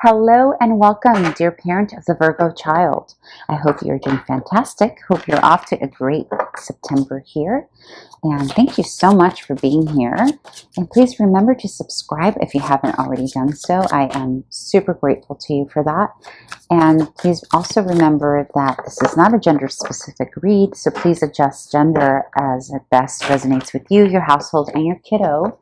Hello and welcome, dear parent of the Virgo child. I hope you're doing fantastic. Hope you're off to a great September here. And thank you so much for being here. And please remember to subscribe if you haven't already done so. I am super grateful to you for that. And please also remember that this is not a gender-specific read, so please adjust gender as it best resonates with you, your household, and your kiddo.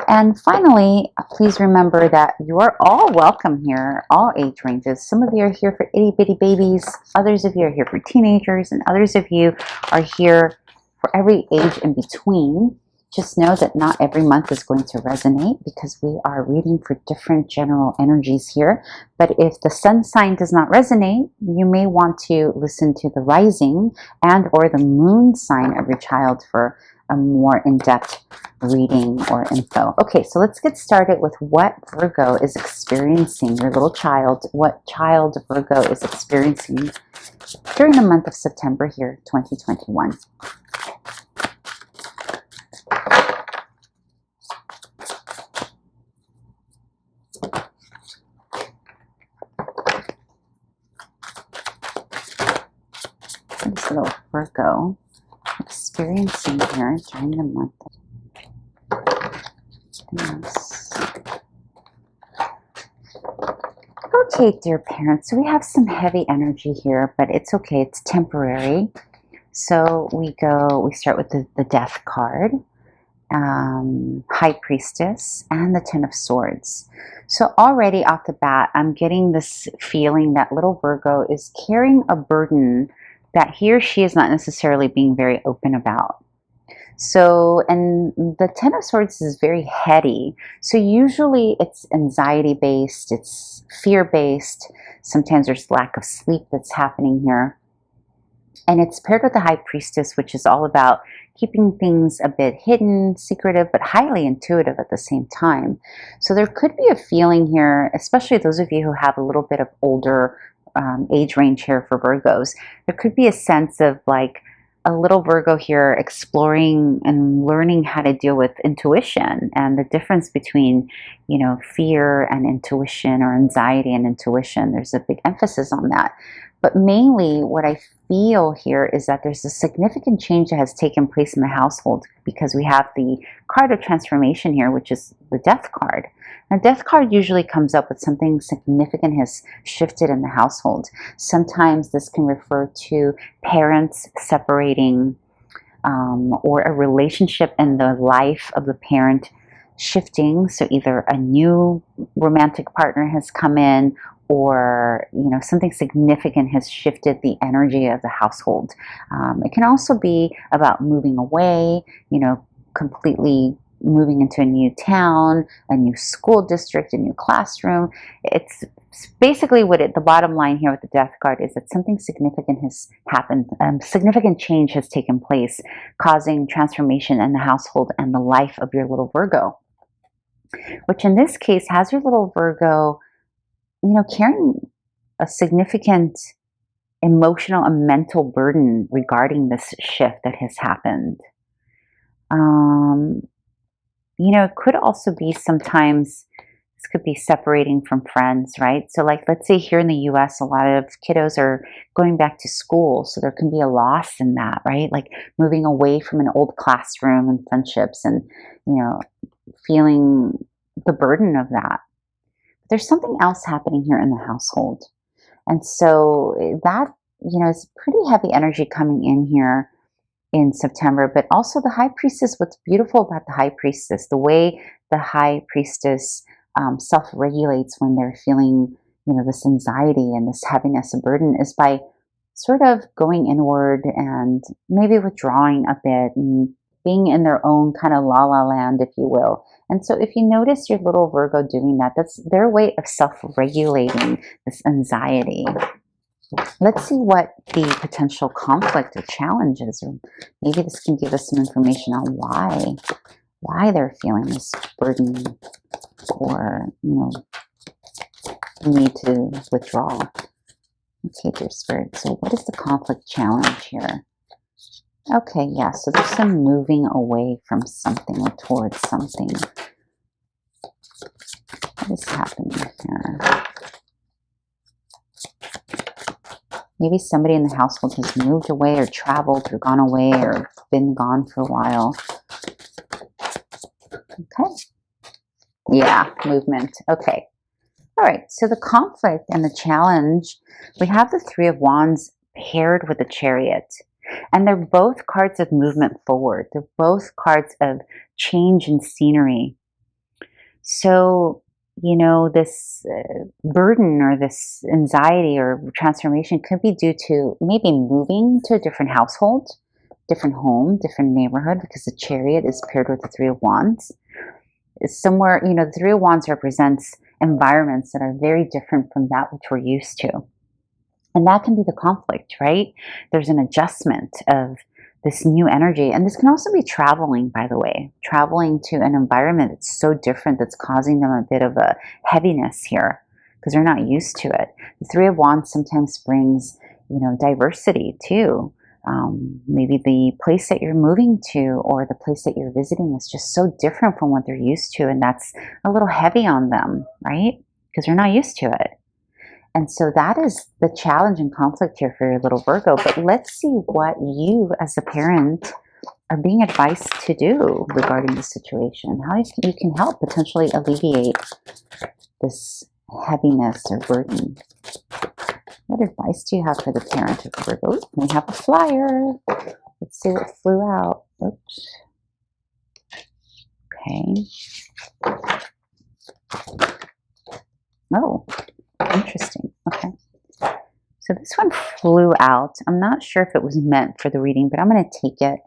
And finally, please remember that you are all welcome here, all age ranges. Some of you are here for itty-bitty babies, others of you are here for teenagers, and others of you are here for every age in between. Just know that not every month is going to resonate because we are reading for different general energies here. But if the sun sign does not resonate, you may want to listen to the rising and or the moon sign of your child for a more in-depth reading or info. Okay, so let's get started with what Virgo is experiencing, your little child, what child Virgo is experiencing during the month of September here, 2021. This little Virgo experiencing here during the month of Okay, dear parents, so we have some heavy energy here, but it's okay, it's temporary. So we start with the Death card, High Priestess, and the Ten of Swords. So already off the bat, I'm getting this feeling that little Virgo is carrying a burden that he or she is not necessarily being very open about. So, and the Ten of Swords is very heady. So usually it's anxiety-based, it's fear-based. Sometimes there's lack of sleep that's happening here. And it's paired with the High Priestess, which is all about keeping things a bit hidden, secretive, but highly intuitive at the same time. So there could be a feeling here, especially those of you who have a little bit of older age range here for Virgos, there could be a sense of like a little Virgo here exploring and learning how to deal with intuition and the difference between, you know, fear and intuition, or anxiety and intuition. There's a big emphasis on that. But mainly what I feel here is that there's a significant change that has taken place in the household because we have the card of transformation here, which is the Death card. Now, Death card usually comes up with something significant has shifted in the household. Sometimes this can refer to parents separating or a relationship in the life of the parent shifting. So either a new romantic partner has come in, or, you know, something significant has shifted the energy of the household. It can also be about moving away, you know, completely moving into a new town, a new school district, a new classroom. It's basically the bottom line here with the Death card is that something significant has happened. Significant change has taken place, causing transformation in the household and the life of your little Virgo, which in this case has your little Virgo, you know, carrying a significant emotional and mental burden regarding this shift that has happened. You know, it could also be sometimes, this could be separating from friends, right? So like, let's say here in the US, a lot of kiddos are going back to school. So there can be a loss in that, right? Like moving away from an old classroom and friendships and, you know, feeling the burden of that. There's something else happening here in the household. And so that, you know, is pretty heavy energy coming in here in September. But also the High Priestess, what's beautiful about the High Priestess, the way the High Priestess self-regulates when they're feeling, you know, this anxiety and this heaviness and burden is by sort of going inward and maybe withdrawing a bit and being in their own kind of la-la land, if you will. And so if you notice your little Virgo doing that, that's their way of self-regulating this anxiety. Let's see what the potential conflict or challenge is, or maybe this can give us some information on why they're feeling this burden or, you know, need to withdraw. Okay, dear Spirit, so what is the conflict challenge here? Okay, yeah, so there's some moving away from something or towards something. What is happening here? Maybe somebody in the household has moved away or traveled or gone away or been gone for a while. Okay. Yeah, movement. Okay. All right. So the conflict and the challenge, we have the Three of Wands paired with the Chariot. And they're both cards of movement forward. They're both cards of change and scenery. So, you know, this burden or this anxiety or transformation could be due to maybe moving to a different household, different home, different neighborhood, because the Chariot is paired with the Three of Wands. It's somewhere, you know, the Three of Wands represents environments that are very different from that which we're used to. And that can be the conflict, right? There's an adjustment of this new energy. And this can also be traveling, by the way, traveling to an environment that's so different that's causing them a bit of a heaviness here because they're not used to it. The Three of Wands sometimes brings, you know, diversity too. Maybe the place that you're moving to or the place that you're visiting is just so different from what they're used to. And that's a little heavy on them, right? Because they're not used to it. And so that is the challenge and conflict here for your little Virgo. But let's see what you as a parent are being advised to do regarding the situation. How you can help potentially alleviate this heaviness or burden. What advice do you have for the parent of Virgo? We have a flyer. Let's see what flew out. Oops. Okay. Oh, interesting. Okay. So this one flew out. I'm not sure if it was meant for the reading, but I'm going to take it.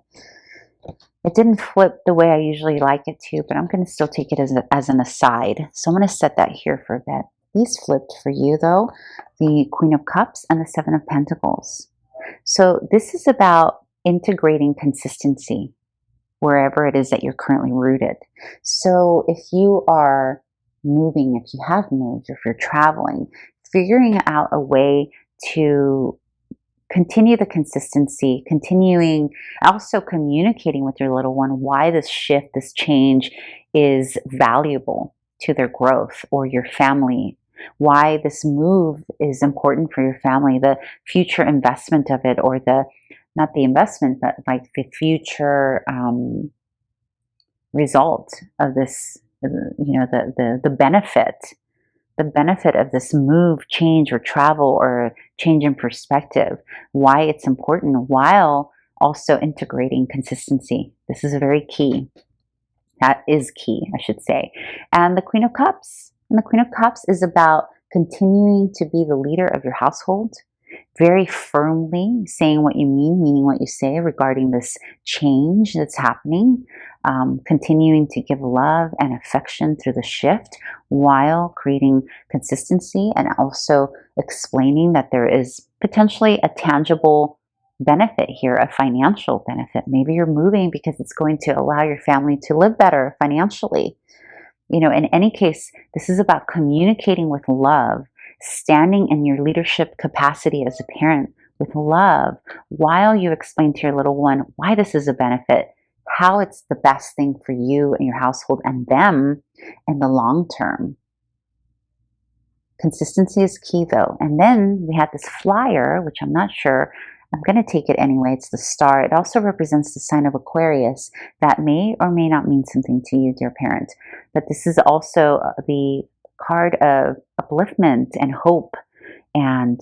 It didn't flip the way I usually like it to, but I'm going to still take it as an aside. So I'm going to set that here for a bit. These flipped for you, though, the Queen of Cups and the Seven of Pentacles. So this is about integrating consistency wherever it is that you're currently rooted. So if you are moving, if you have moved, or if you're traveling, figuring out a way to continue the consistency, continuing, also communicating with your little one why this shift, this change is valuable to their growth or your family, why this move is important for your family, the future investment of it, or the, not the investment, but like the future result of this, you know, the benefit of this move, change, or travel, or change in perspective, why it's important, while also integrating consistency. This is very key. That is key, I should say. And the Queen of Cups. And the Queen of Cups is about continuing to be the leader of your household, very firmly saying what you mean, meaning what you say regarding this change that's happening, continuing to give love and affection through the shift while creating consistency, and also explaining that there is potentially a tangible benefit here, a financial benefit. Maybe you're moving because it's going to allow your family to live better financially. You know, in any case, this is about communicating with love, standing in your leadership capacity as a parent with love, while you explain to your little one why this is a benefit, how it's the best thing for you and your household and them in the long term. Consistency is key, though. And then we have this flyer, which I'm not sure. I'm going to take it anyway. It's the star. It also represents the sign of Aquarius. That may or may not mean something to you, dear parent. But this is also the card of upliftment and hope and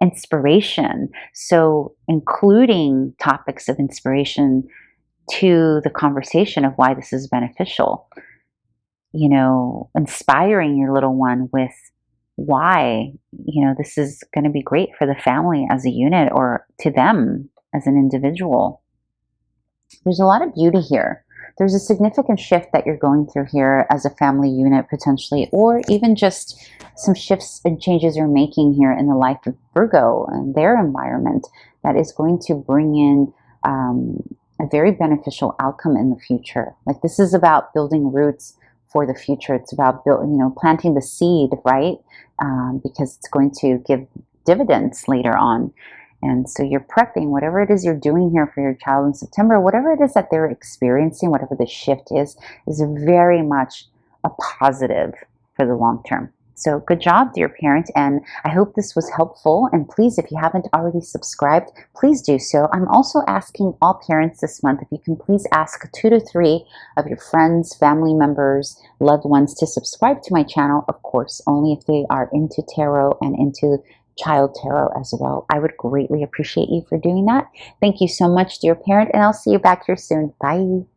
inspiration. So including topics of inspiration to the conversation of why this is beneficial. You know, inspiring your little one with why, you know, this is going to be great for the family as a unit, or to them as an individual. There's a lot of beauty here. There's a significant shift that you're going through here as a family unit potentially, or even just some shifts and changes you're making here in the life of Virgo and their environment that is going to bring in a very beneficial outcome in the future. Like, this is about building roots for the future. It's about planting the seed, right? Because it's going to give dividends later on. And so you're prepping whatever it is you're doing here for your child in September, whatever it is that they're experiencing, whatever the shift is very much a positive for the long term. So good job, dear parent, and I hope this was helpful. And please, if you haven't already subscribed, please do so. I'm also asking all parents this month if you can please ask 2 to 3 of your friends, family members, loved ones to subscribe to my channel. Of course, only if they are into tarot and into child tarot as well. I would greatly appreciate you for doing that. Thank you so much, dear parent, and I'll see you back here soon. Bye.